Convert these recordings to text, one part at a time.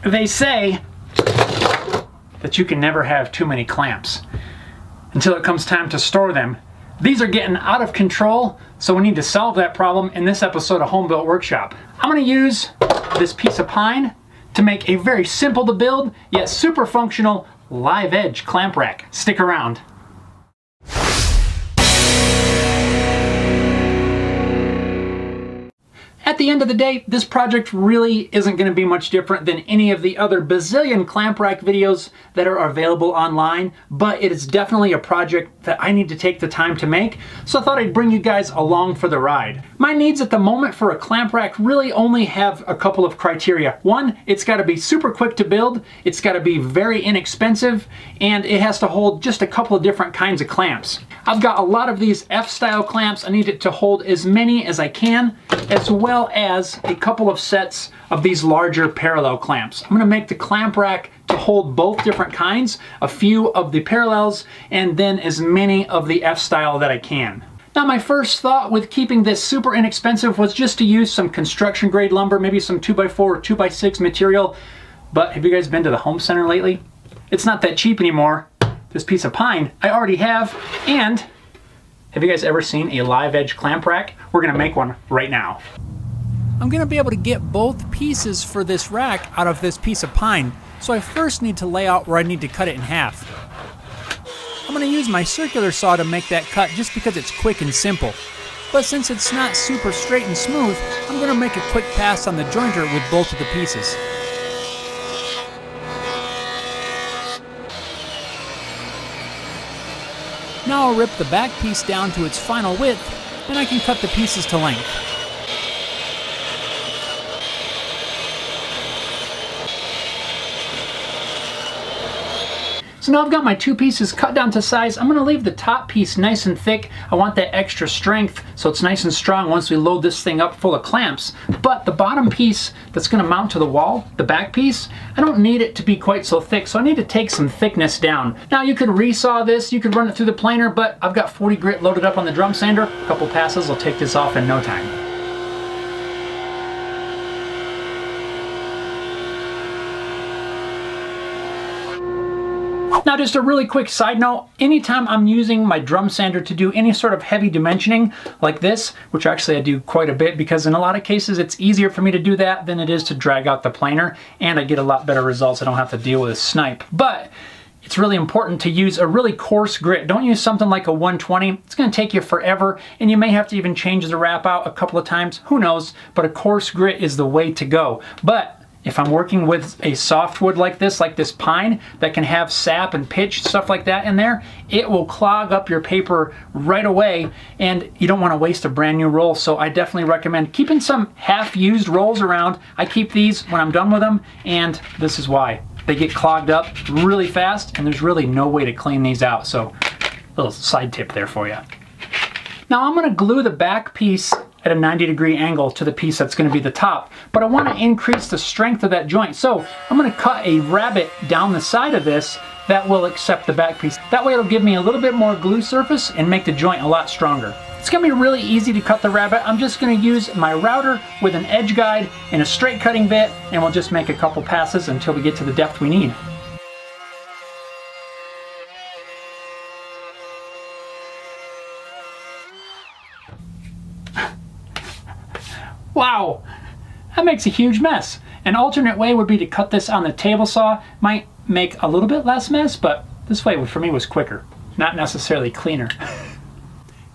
They say that you can never have too many clamps until it comes time to store them. These are getting out of control, so we need to solve that problem in this episode of Home Built Workshop. I'm going to use this piece of pine to make a very simple to build, yet super functional live edge clamp rack. Stick around. At the end of the day, this project really isn't going to be much different than any of the other bazillion clamp rack videos that are available online, but it is definitely a project that I need to take the time to make, so I thought I'd bring you guys along for the ride. My needs at the moment for a clamp rack really only have a couple of criteria. One, it's got to be super quick to build, it's got to be very inexpensive, and it has to hold just a couple of different kinds of clamps. I've got a lot of these F-style clamps. I need it to hold as many as I can, as well as a couple of sets of these larger parallel clamps. I'm going to make the clamp rack to hold both different kinds, a few of the parallels, and then as many of the F-style that I can. Now, my first thought with keeping this super inexpensive was just to use some construction grade lumber, maybe some 2x4 or 2x6 material. But have you guys been to the home center lately? It's not that cheap anymore. This piece of pine I already have, and have you guys ever seen a live edge clamp rack? We're gonna make one right now. I'm gonna be able to get both pieces for this rack out of this piece of pine, so I first need to lay out where I need to cut it in half. I'm gonna use my circular saw to make that cut just because it's quick and simple. But since it's not super straight and smooth, I'm gonna make a quick pass on the jointer with both of the pieces. Now I'll rip the back piece down to its final width, and I can cut the pieces to length. So now I've got my two pieces cut down to size. I'm going to leave the top piece nice and thick. I want that extra strength so it's nice and strong once we load this thing up full of clamps. But the bottom piece that's going to mount to the wall, the back piece, I don't need it to be quite so thick, so I need to take some thickness down. Now you could resaw this, you could run it through the planer, but I've got 40 grit loaded up on the drum sander. A couple passes will take this off in no time. Now, just a really quick side note, anytime I'm using my drum sander to do any sort of heavy dimensioning like this, which actually I do quite a bit because in a lot of cases it's easier for me to do that than it is to drag out the planer, and I get a lot better results. I don't have to deal with a snipe. But it's really important to use a really coarse grit. Don't use something like a 120. It's going to take you forever, and you may have to even change the wrap out a couple of times. Who knows? But a coarse grit is the way to go. But if I'm working with a softwood like this pine, that can have sap and pitch, stuff like that in there, it will clog up your paper right away, and you don't want to waste a brand new roll. So I definitely recommend keeping some half-used rolls around. I keep these when I'm done with them, and this is why. They get clogged up really fast, and there's really no way to clean these out. So, a little side tip there for you. Now I'm going to glue the back piece at a 90-degree angle to the piece that's going to be the top, but I want to increase the strength of that joint. So I'm going to cut a rabbet down the side of this that will accept the back piece. That way it'll give me a little bit more glue surface and make the joint a lot stronger. It's going to be really easy to cut the rabbet. I'm just going to use my router with an edge guide and a straight cutting bit, and we'll just make a couple passes until we get to the depth we need. Wow, that makes a huge mess. An alternate way would be to cut this on the table saw. Might make a little bit less mess, but this way for me was quicker, not necessarily cleaner.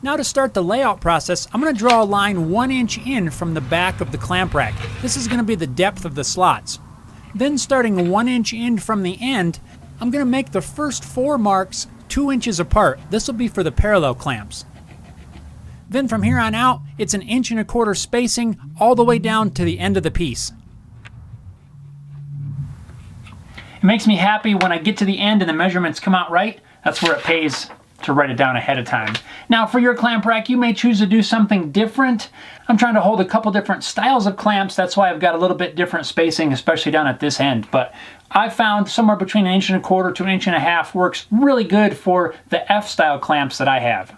Now to start the layout process, I'm going to draw a line 1 inch in from the back of the clamp rack. This is going to be the depth of the slots. Then starting 1 inch in from the end, I'm going to make the first 4 marks 2 inches apart. This will be for the parallel clamps. Then from here on out, it's 1 1/4 inch spacing all the way down to the end of the piece. It makes me happy when I get to the end and the measurements come out right. That's where it pays to write it down ahead of time. Now for your clamp rack, you may choose to do something different. I'm trying to hold a couple different styles of clamps. That's why I've got a little bit different spacing, especially down at this end. But I found somewhere between 1 1/4 inch to 1.5 inches works really good for the F-style clamps that I have.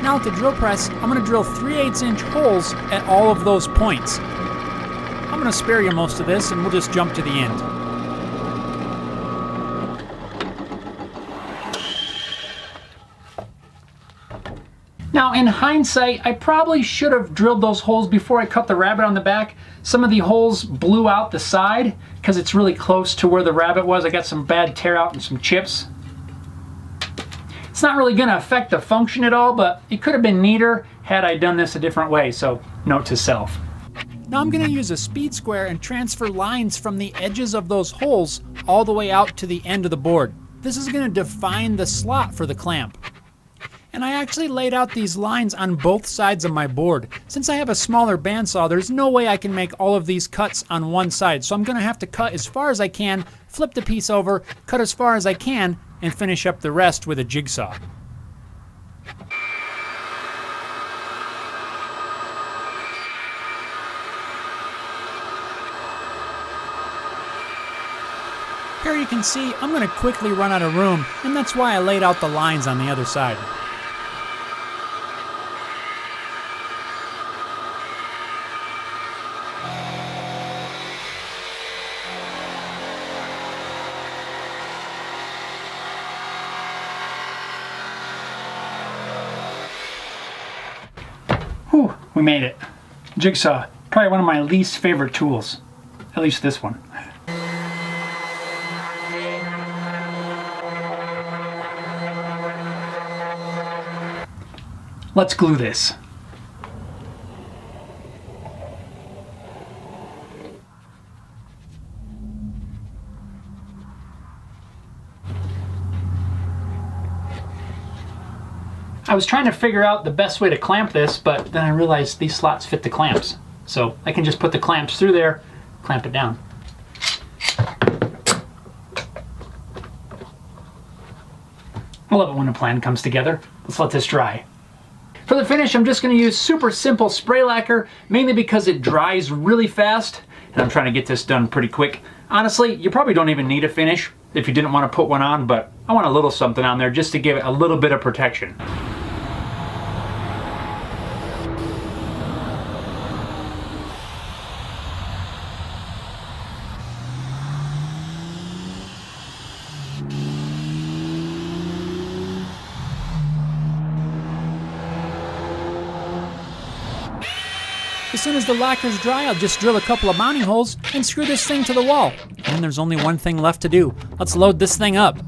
Now with the drill press, I'm going to drill 3/8 inch holes at all of those points. I'm going to spare you most of this and we'll just jump to the end. Now in hindsight, I probably should have drilled those holes before I cut the rabbet on the back. Some of the holes blew out the side because it's really close to where the rabbet was. I got some bad tear out and some chips. It's not really going to affect the function at all, but it could have been neater had I done this a different way, so note to self. Now I'm going to use a speed square and transfer lines from the edges of those holes all the way out to the end of the board. This is going to define the slot for the clamp. And I actually laid out these lines on both sides of my board. Since I have a smaller bandsaw, there's no way I can make all of these cuts on one side. So I'm going to have to cut as far as I can, flip the piece over, cut as far as I can, and finish up the rest with a jigsaw. Here you can see I'm going to quickly run out of room, and that's why I laid out the lines on the other side. Whew, we made it. Jigsaw, probably one of my least favorite tools. At least this one. Let's glue this. I was trying to figure out the best way to clamp this, but then I realized these slots fit the clamps. So I can just put the clamps through there, clamp it down. I love it when a plan comes together. Let's let this dry. For the finish, I'm just going to use super simple spray lacquer, mainly because it dries really fast, and I'm trying to get this done pretty quick. Honestly, you probably don't even need a finish if you didn't want to put one on, but I want a little something on there just to give it a little bit of protection. As soon as the lacquer's dry, I'll just drill a couple of mounting holes and screw this thing to the wall. And there's only one thing left to do. Let's load this thing up.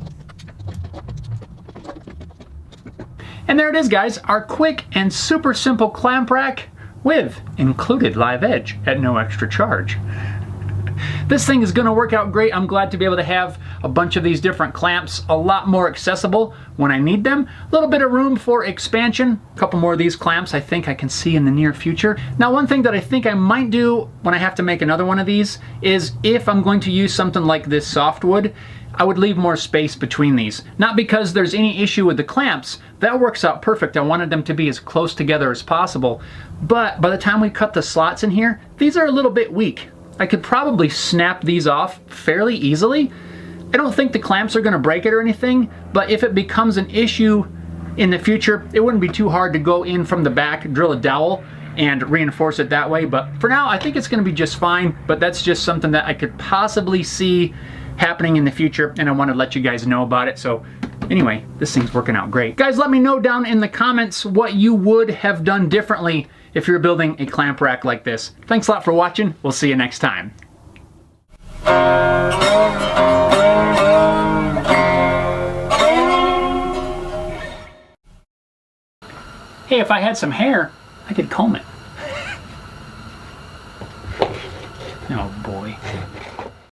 And there it is, guys, our quick and super simple clamp rack with included live edge at no extra charge. This thing is going to work out great. I'm glad to be able to have a bunch of these different clamps a lot more accessible when I need them. A little bit of room for expansion. A couple more of these clamps I think I can see in the near future. Now, one thing that I think I might do when I have to make another one of these is if I'm going to use something like this softwood, I would leave more space between these. Not because there's any issue with the clamps. That works out perfect. I wanted them to be as close together as possible. But by the time we cut the slots in here, these are a little bit weak. I could probably snap these off fairly easily. I don't think the clamps are going to break it or anything, but if it becomes an issue in the future, it wouldn't be too hard to go in from the back, drill a dowel, and reinforce it that way. But for now, I think it's going to be just fine, but that's just something that I could possibly see happening in the future, and I want to let you guys know about it. So anyway, this thing's working out great. Guys, let me know down in the comments what you would have done differently if you're building a clamp rack like this. Thanks a lot for watching. We'll see you next time. Hey, if I had some hair, I could comb it. Oh boy.